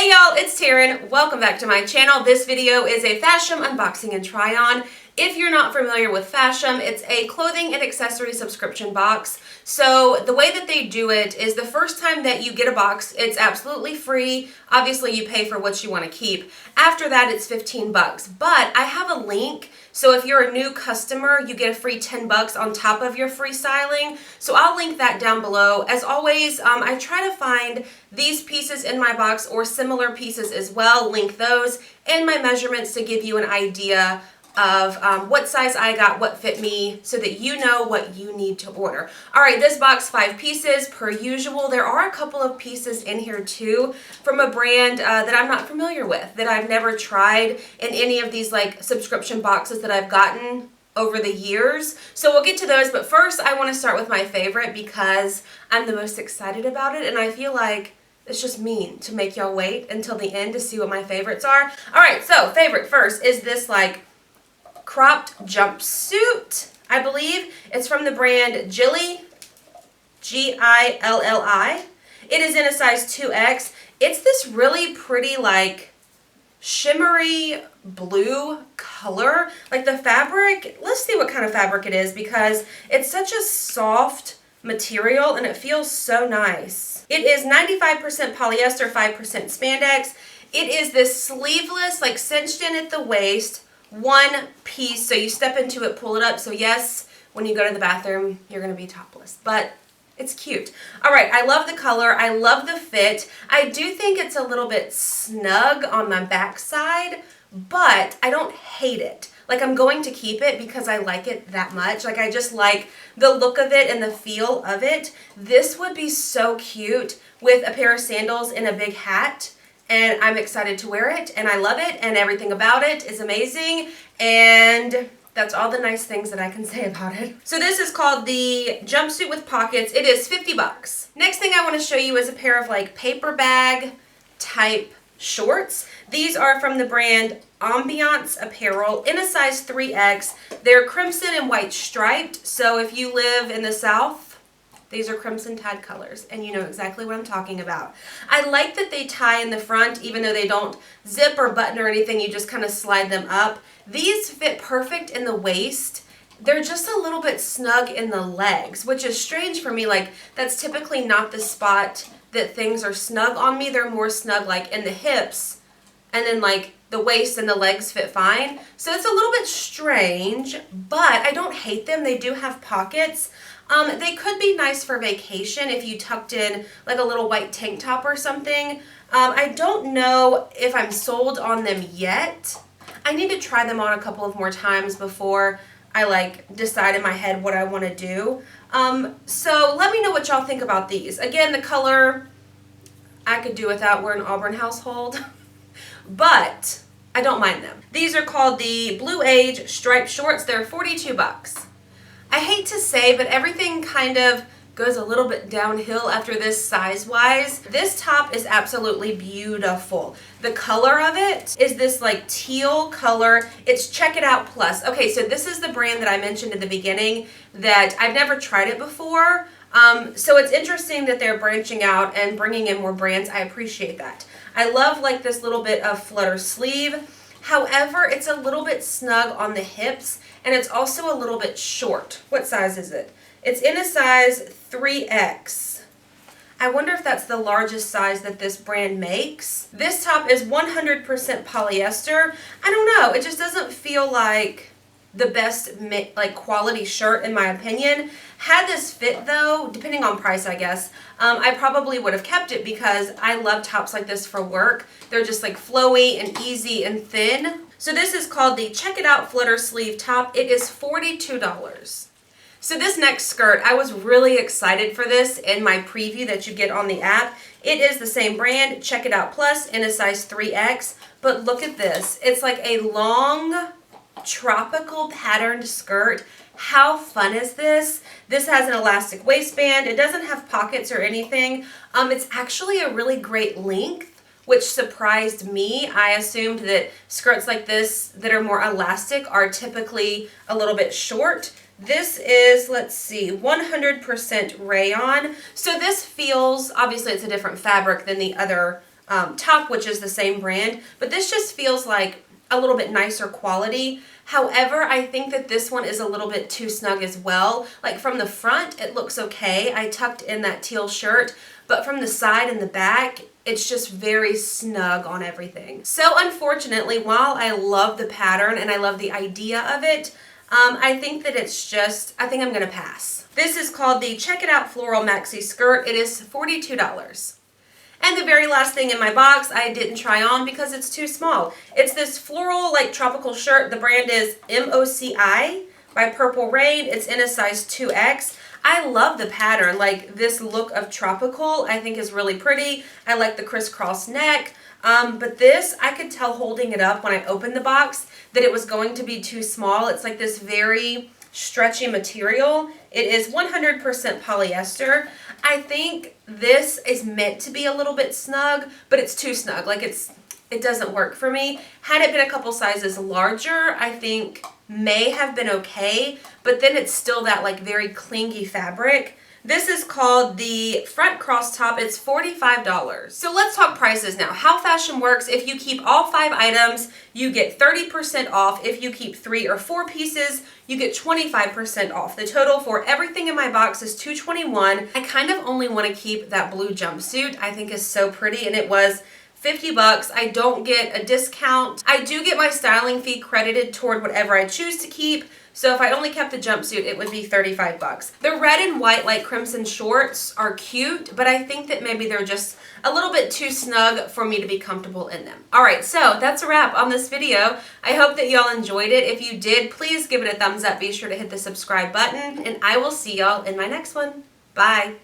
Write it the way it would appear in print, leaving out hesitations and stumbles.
Hey y'all, it's Taren. Welcome back to my channel. This video is a FASHOM unboxing and try on. If you're not familiar with FASHOM, it's a clothing and accessory subscription box. So the way that they do it is the first time that you get a box, it's absolutely free. Obviously you pay for what you want to keep. After that, it's 15 bucks. But I have a link. So if you're a new customer, you get a free 10 bucks on top of your free styling. So I'll link that down below. As always, I try to find these pieces in my box or similar pieces as well, link those, and my measurements to give you an idea of what size I got, what fit me, so that you know what you need to order. All right, this box, 5 pieces per usual. There are a couple of pieces in here too from a brand that I'm not familiar with, that I've never tried in any of these like subscription boxes that I've gotten over the years. So we'll get to those, but first I want to start with my favorite because I'm the most excited about it, and I feel like it's just mean to make y'all wait until the end to see what my favorites are. All right, so favorite first is this like cropped jumpsuit, I believe. It's from the brand Gilly, G-I-L-L-I. It is in a size 2X. It's this really pretty like shimmery blue color. Like the fabric, let's see what kind of fabric it is because it's such a soft material and it feels so nice. It is 95% polyester, 5% spandex. It is this sleeveless, like cinched in at the waist, one piece, so you step into it, pull it up. So yes, when you go to the bathroom, you're gonna be topless, but it's cute. All right, I love the color. I love the fit. I do think it's a little bit snug on my backside, but I don't hate it. Like I'm going to keep it because I like it that much. Like I just like the look of it and the feel of it. This would be so cute with a pair of sandals and a big hat. And I'm excited to wear it, and I love it, and everything about it is amazing, and that's all the nice things that I can say about it. So this is called the jumpsuit with pockets. It is 50 bucks. Next thing I want to show you is a pair of like paper bag type shorts. These are from the brand Ambiance Apparel in a size 3X. They're crimson and white striped, so if you live in the South, these are crimson tide colors, and you know exactly what I'm talking about. I like that they tie in the front, even though they don't zip or button or anything, you just kind of slide them up. These fit perfect in the waist. They're just a little bit snug in the legs, which is strange for me. Like, that's typically not the spot that things are snug on me. They're more snug like in the hips, and then like the waist and the legs fit fine. So it's a little bit strange, but I don't hate them. They do have pockets. They could be nice for vacation if you tucked in like a little white tank top or something. I don't know if I'm sold on them yet. I need to try them on a couple of more times before I like decide in my head what I want to do. So let me know what y'all think about these. Again, the color I could do without. We're an Auburn household, but I don't mind them. These are called the Blue Age striped shorts. They're 42 bucks. I hate to say, but everything kind of goes a little bit downhill after this size-wise. This top is absolutely beautiful. The color of it is this like teal color. It's Check It Out Plus. Okay, so this is the brand that I mentioned in the beginning that I've never tried it before. So it's interesting that they're branching out and bringing in more brands. I appreciate that. I love like this little bit of flutter sleeve. However, it's a little bit snug on the hips, and it's also a little bit short. What size is it? It's in a size 3X. I wonder if that's the largest size that this brand makes. This top is 100% polyester. I don't know. It just doesn't feel like the best like quality shirt in my opinion. Had this fit though, depending on price I guess, I probably would have kept it because I love tops like this for work. They're just like flowy and easy and thin. So this is called the Check It Out Flutter Sleeve Top. It is $42. So this next skirt, I was really excited for this in my preview that you get on the app. It is the same brand, Check It Out Plus, in a size 3X. But look at this. It's like a long tropical patterned skirt. How fun is this? This has an elastic waistband. It doesn't have pockets or anything. It's actually a really great length, which surprised me. I assumed that skirts like this that are more elastic are typically a little bit short. This is, let's see, 100% rayon. So this feels, obviously it's a different fabric than the other top, which is the same brand, but this just feels like a little bit nicer quality. However, I think that this one is a little bit too snug as well. Like from the front, it looks okay. I tucked in that teal shirt, but from the side and the back, it's just very snug on everything. So unfortunately, while I love the pattern and I love the idea of it, I think that it's just, I think I'm gonna pass. This is called the Check It Out Floral Maxi Skirt. It is $42. And the very last thing in my box I didn't try on because it's too small. It's this floral like tropical shirt. The brand is MOCI by Purple Rain. It's in a size 2X. I love the pattern. Like this look of tropical I think is really pretty. I like the crisscross neck. But this, I could tell holding it up when I opened the box that it was going to be too small. It's like this very stretchy material. It is 100% polyester. I think this is meant to be a little bit snug, but it's too snug. Like it doesn't work for me. Had it been a couple sizes larger, I think may have been okay, but then it's still that like very clingy fabric. This is called the front cross top. It's $45. So let's talk prices now. How FASHOM works: if you keep all 5 items, you get 30% off. If you keep 3 or 4 pieces, you get 25% off. The total for everything in my box is $221. I kind of only want to keep that blue jumpsuit. I think is so pretty, and it was $50. I don't get a discount. I do get my styling fee credited toward whatever I choose to keep. So if I only kept the jumpsuit, it would be $35. The red and white light crimson shorts are cute, but I think that maybe they're just a little bit too snug for me to be comfortable in them. All right, so that's a wrap on this video. I hope that y'all enjoyed it. If you did, please give it a thumbs up. Be sure to hit the subscribe button, and I will see y'all in my next one. Bye.